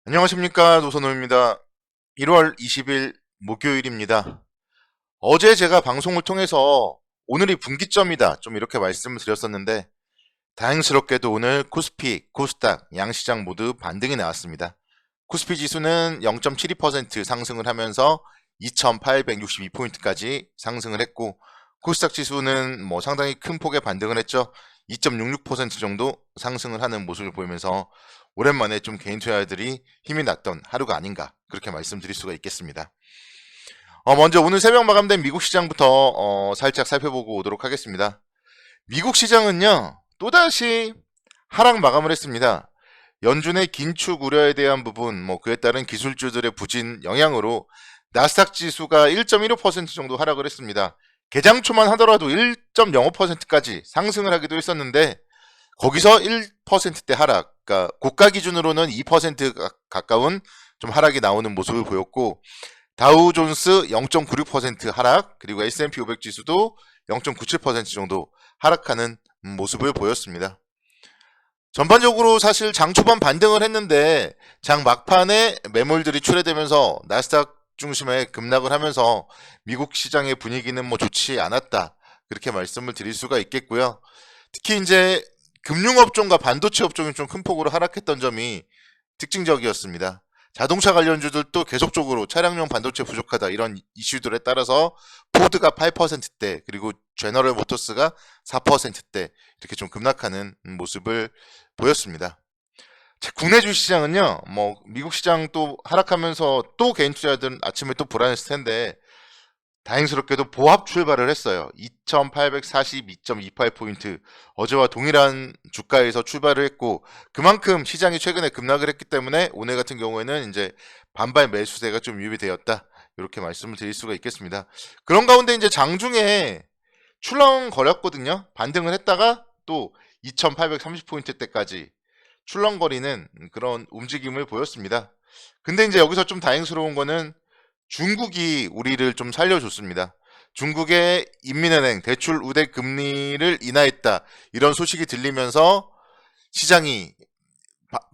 안녕하십니까, 노선호입니다. 1월 20일 목요일입니다. 어제 제가 방송을 통해서 오늘이 분기점이다 좀 이렇게 말씀을 드렸었는데, 다행스럽게도 오늘 코스피, 코스닥, 양시장 모두 반등이 나왔습니다. 코스피 지수는 0.72% 상승을 하면서 2862포인트까지 상승을 했고, 코스닥 지수는 상당히 큰 폭의 반등을 했죠. 2.66% 정도 상승을 하는 모습을 보이면서 오랜만에 좀 개인 투자자들이 힘이 났던 하루가 아닌가, 그렇게 말씀드릴 수가 있겠습니다. 먼저 오늘 새벽 마감된 미국 시장부터 살짝 살펴보고 오도록 하겠습니다. 미국 시장은요, 또다시 하락 마감을 했습니다. 연준의 긴축 우려에 대한 부분, 그에 따른 기술주들의 부진 영향으로 나스닥 지수가 1.15% 정도 하락을 했습니다. 개장 초만 하더라도 1.05%까지 상승을 하기도 했었는데, 거기서 1%대 하락, 그러니까 고가 기준으로는 2% 가까운 좀 하락이 나오는 모습을 보였고, 다우존스 0.96% 하락, 그리고 S&P 500 지수도 0.97% 정도 하락하는 모습을 보였습니다. 전반적으로 사실 장 초반 반등을 했는데 장 막판에 매물들이 출회되면서 나스닥 중심에 급락을 하면서 미국 시장의 분위기는 좋지 않았다, 그렇게 말씀을 드릴 수가 있겠고요. 특히 이제 금융업종과 반도체 업종이 좀 큰 폭으로 하락했던 점이 특징적이었습니다. 자동차 관련주들도 계속적으로 차량용 반도체 부족하다, 이런 이슈들에 따라서 포드가 8%대, 그리고 제너럴 모터스가 4%대 이렇게 좀 급락하는 모습을 보였습니다. 국내 주시장은요, 미국 시장 또 하락하면서 또 개인 투자자들은 아침에 또 불안했을 텐데, 다행스럽게도 보합 출발을 했어요. 2842.28포인트, 어제와 동일한 주가에서 출발을 했고, 그만큼 시장이 최근에 급락을 했기 때문에 오늘 같은 경우에는 이제 반발 매수세가 좀 유입되었다, 이렇게 말씀을 드릴 수가 있겠습니다. 그런 가운데 이제 장중에 출렁거렸거든요. 반등을 했다가 또 2830포인트대까지 출렁거리는 그런 움직임을 보였습니다. 근데 이제 여기서 좀 다행스러운 거는 중국이 우리를 좀 살려줬습니다. 중국의 인민은행 대출 우대 금리를 인하했다, 이런 소식이 들리면서 시장이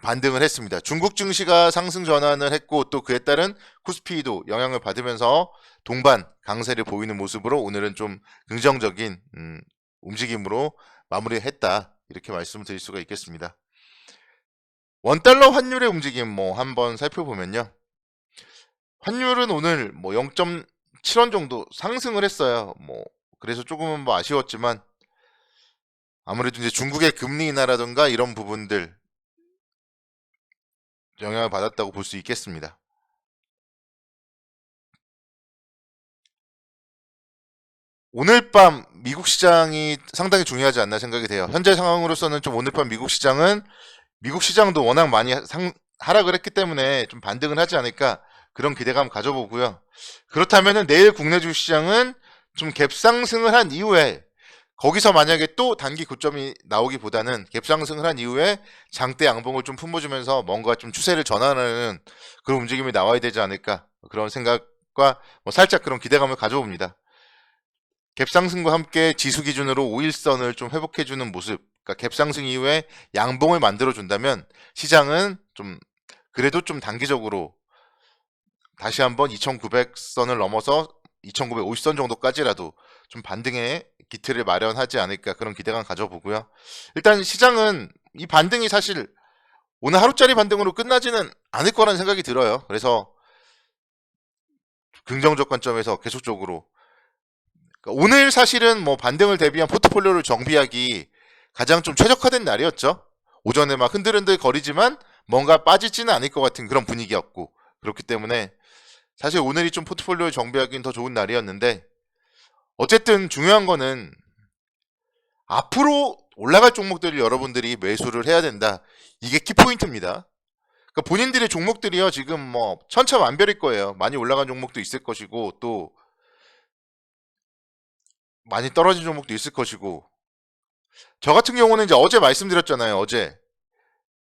반등을 했습니다. 중국 증시가 상승 전환을 했고, 또 그에 따른 코스피도 영향을 받으면서 동반 강세를 보이는 모습으로 오늘은 좀 긍정적인 움직임으로 마무리했다, 이렇게 말씀을 드릴 수가 있겠습니다. 원달러 환율의 움직임 한번 살펴보면요, 환율은 오늘 0.7원 정도 상승을 했어요. 그래서 조금은 아쉬웠지만, 아무래도 이제 중국의 금리 인하라든가 이런 부분들 영향을 받았다고 볼 수 있겠습니다. 오늘 밤 미국 시장이 상당히 중요하지 않나 생각이 돼요. 현재 상황으로서는 좀 오늘 밤 미국 시장은, 미국 시장도 워낙 많이 하락을 했기 때문에 좀 반등을 하지 않을까, 그런 기대감 가져보고요. 그렇다면은 내일 국내 주시장은 좀 갭상승을 한 이후에, 거기서 만약에 또 단기 고점이 나오기보다는 갭상승을 한 이후에 장대 양봉을 좀 품어주면서 뭔가 좀 추세를 전환하는 그런 움직임이 나와야 되지 않을까, 그런 생각과 살짝 그런 기대감을 가져봅니다. 갭상승과 함께 지수 기준으로 5일선을 좀 회복해주는 모습, 그러니까 갭상승 이후에 양봉을 만들어준다면 시장은 좀 그래도 좀 단기적으로 다시 한번 2900선을 넘어서 2950선 정도까지라도 좀 반등의 기틀을 마련하지 않을까, 그런 기대감 가져보고요. 일단 시장은 이 반등이 사실 오늘 하루짜리 반등으로 끝나지는 않을 거라는 생각이 들어요. 그래서 긍정적 관점에서 계속적으로, 그러니까 오늘 사실은 반등을 대비한 포트폴리오를 정비하기 가장 좀 최적화된 날이었죠. 오전에 막 흔들흔들 거리지만 뭔가 빠지지는 않을 것 같은 그런 분위기였고, 그렇기 때문에 사실 오늘이 좀 포트폴리오 정비하기는 더 좋은 날이었는데, 어쨌든 중요한 거는 앞으로 올라갈 종목들을 여러분들이 매수를 해야 된다, 이게 키포인트입니다. 그러니까 본인들의 종목들이요, 지금 천차만별일 거예요. 많이 올라간 종목도 있을 것이고, 또 많이 떨어진 종목도 있을 것이고, 저 같은 경우는 이제 어제 말씀드렸잖아요. 어제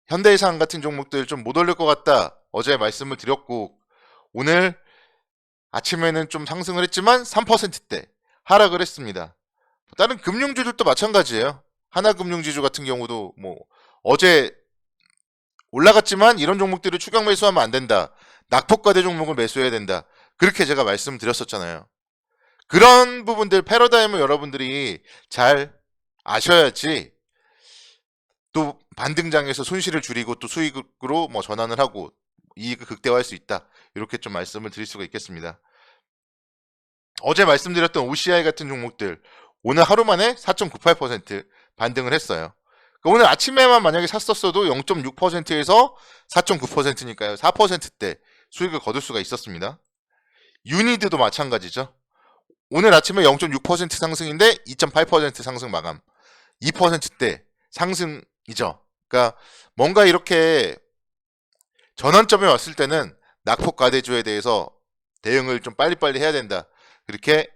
현대해상 같은 종목들 좀 못 올릴 것 같다, 어제 말씀을 드렸고, 오늘 아침에는 좀 상승을 했지만 3%대 하락을 했습니다. 다른 금융주들도 마찬가지예요. 하나금융지주 같은 경우도 어제 올라갔지만 이런 종목들을 추격 매수하면 안 된다. 낙폭과대 종목을 매수해야 된다. 그렇게 제가 말씀드렸었잖아요. 그런 부분들 패러다임을 여러분들이 잘 아셔야지 또 반등장에서 손실을 줄이고 또 수익으로 뭐 전환을 하고 이익을 극대화할 수 있다. 이렇게 좀 말씀을 드릴 수가 있겠습니다. 어제 말씀드렸던 OCI 같은 종목들 오늘 하루 만에 4.98% 반등을 했어요. 그러니까 오늘 아침에만 만약에 샀었어도 0.6%에서 4.9%니까요. 4%대 수익을 거둘 수가 있었습니다. 유니드도 마찬가지죠. 오늘 아침에 0.6% 상승인데 2.8% 상승 마감. 2%대 상승이죠. 그러니까 뭔가 이렇게 전환점에 왔을 때는 낙폭 과대주에 대해서 대응을 좀 빨리빨리 해야 된다. 그렇게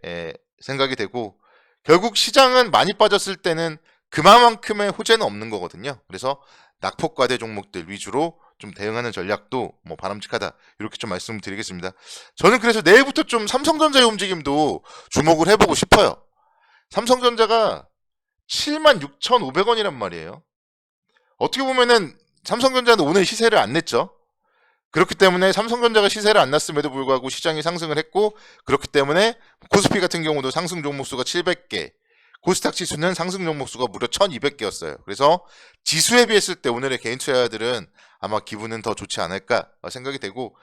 생각이 되고 결국 시장은 많이 빠졌을 때는 그만큼의 호재는 없는 거거든요. 그래서 낙폭 과대 종목들 위주로 좀 대응하는 전략도 뭐 바람직하다. 이렇게 좀 말씀드리겠습니다. 저는 그래서 내일부터 좀 삼성전자의 움직임도 주목을 해보고 싶어요. 삼성전자가 76,500원이란 말이에요. 어떻게 보면은 삼성전자는 오늘 시세를 안 냈죠. 그렇기 때문에 삼성전자가 시세를 안 났음에도 불구하고 시장이 상승을 했고 그렇기 때문에 코스피 같은 경우도 상승 종목수가 700개, 코스닥 지수는 상승 종목수가 무려 1200개였어요. 그래서 지수에 비했을 때 오늘의 개인 투자자들은 아마 기분은 더 좋지 않을까 생각이 되고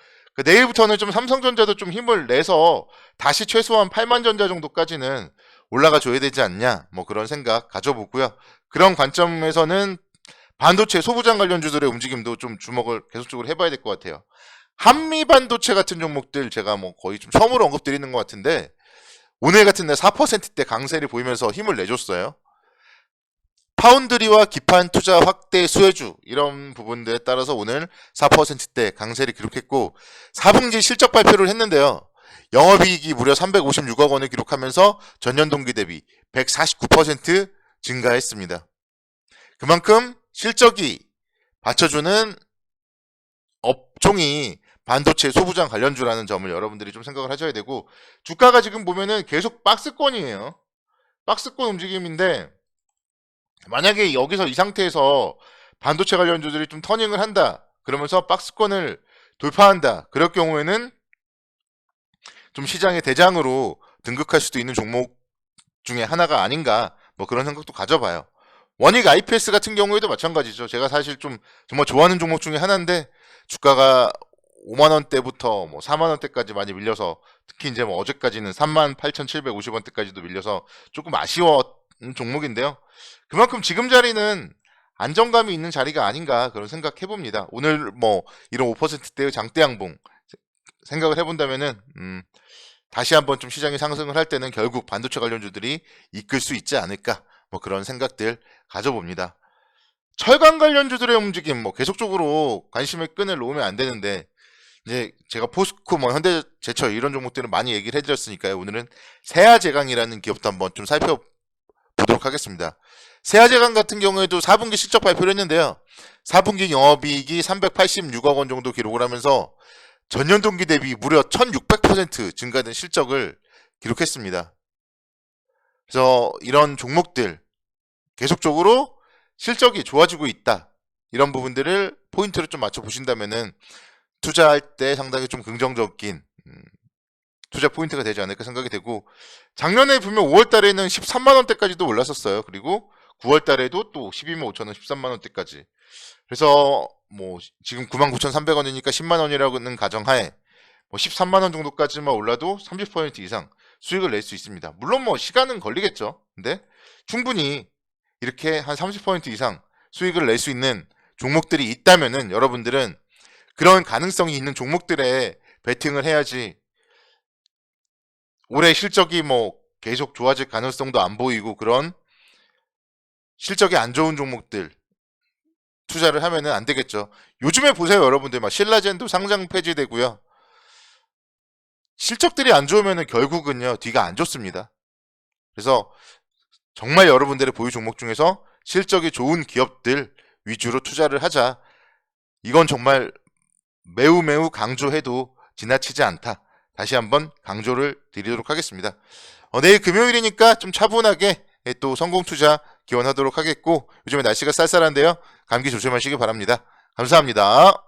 내일부터는 좀 삼성전자도 좀 힘을 내서 다시 최소한 8만 전자 정도까지는 올라가 줘야 되지 않냐 뭐 그런 생각 가져보고요. 그런 관점에서는 반도체 소부장 관련주들의 움직임도 좀 주목을 계속적으로 해봐야 될 것 같아요. 한미 반도체 같은 종목들 제가 뭐 거의 좀 처음으로 언급드리는 것 같은데 오늘 같은 날 4%대 강세를 보이면서 힘을 내줬어요. 파운드리와 기판 투자 확대 수혜주 이런 부분들에 따라서 오늘 4%대 강세를 기록했고 4분기 실적 발표를 했는데요. 영업이익이 무려 356억 원을 기록하면서 전년 동기 대비 149% 증가했습니다. 그만큼 실적이 받쳐주는 업종이 반도체 소부장 관련주라는 점을 여러분들이 좀 생각을 하셔야 되고 주가가 지금 보면은 계속 박스권이에요. 박스권 움직임인데 만약에 여기서 이 상태에서 반도체 관련주들이 좀 터닝을 한다. 그러면서 박스권을 돌파한다. 그럴 경우에는 좀 시장의 대장으로 등극할 수도 있는 종목 중에 하나가 아닌가 뭐 그런 생각도 가져봐요. 원익 IPS 같은 경우에도 마찬가지죠. 제가 사실 좀 정말 좋아하는 종목 중에 하나인데 주가가 5만원대부터 뭐 4만원대까지 많이 밀려서 특히 이제 뭐 어제까지는 38,750원대까지도 밀려서 조금 아쉬웠던 종목인데요. 그만큼 지금 자리는 안정감이 있는 자리가 아닌가 그런 생각 해봅니다. 오늘 뭐 이런 5%대의 장대 양봉 생각을 해본다면은 다시 한번 좀 시장이 상승을 할 때는 결국 반도체 관련주들이 이끌 수 있지 않을까 뭐 그런 생각들 가져봅니다. 철강 관련주들의 움직임 뭐 계속적으로 관심의 끈을 놓으면 안 되는데 이제 제가 포스코 뭐 현대제철 이런 종목들은 많이 얘기를 해드렸으니까요. 오늘은 세아제강이라는 기업도 한번 좀 살펴보도록 하겠습니다. 세아제강 같은 경우에도 4분기 실적 발표를 했는데요. 4분기 영업이익이 386억 원 정도 기록을 하면서 전년 동기 대비 무려 1600% 증가된 실적을 기록했습니다. 그래서 이런 종목들 계속적으로 실적이 좋아지고 있다. 이런 부분들을 포인트로 좀 맞춰 보신다면은 투자할 때 상당히 좀 긍정적인 투자 포인트가 되지 않을까 생각이 되고 작년에 보면 5월 달에는 13만 원대까지도 올랐었어요. 그리고 9월 달에도 또 12만 5천 원, 13만 원대까지. 그래서 뭐 지금 99,300원이니까 10만 원이라는 가정하에 뭐 13만 원 정도까지만 올라도 30% 이상 수익을 낼 수 있습니다. 물론 뭐 시간은 걸리겠죠. 근데 충분히 이렇게 한 30% 이상 수익을 낼 수 있는 종목들이 있다면은 여러분들은 그런 가능성이 있는 종목들에 베팅을 해야지 올해 실적이 뭐 계속 좋아질 가능성도 안 보이고 그런 실적이 안 좋은 종목들 투자를 하면은 안 되겠죠. 요즘에 보세요, 여러분들 막 신라젠도 상장 폐지되고요. 실적들이 안 좋으면은 결국은요 뒤가 안 좋습니다. 그래서 정말 여러분들의 보유 종목 중에서 실적이 좋은 기업들 위주로 투자를 하자. 이건 정말 매우 강조해도 지나치지 않다. 다시 한번 강조를 드리도록 하겠습니다. 내일 금요일이니까 좀 차분하게 또 성공투자 기원하도록 하겠고 요즘에 날씨가 쌀쌀한데요. 감기 조심하시기 바랍니다. 감사합니다.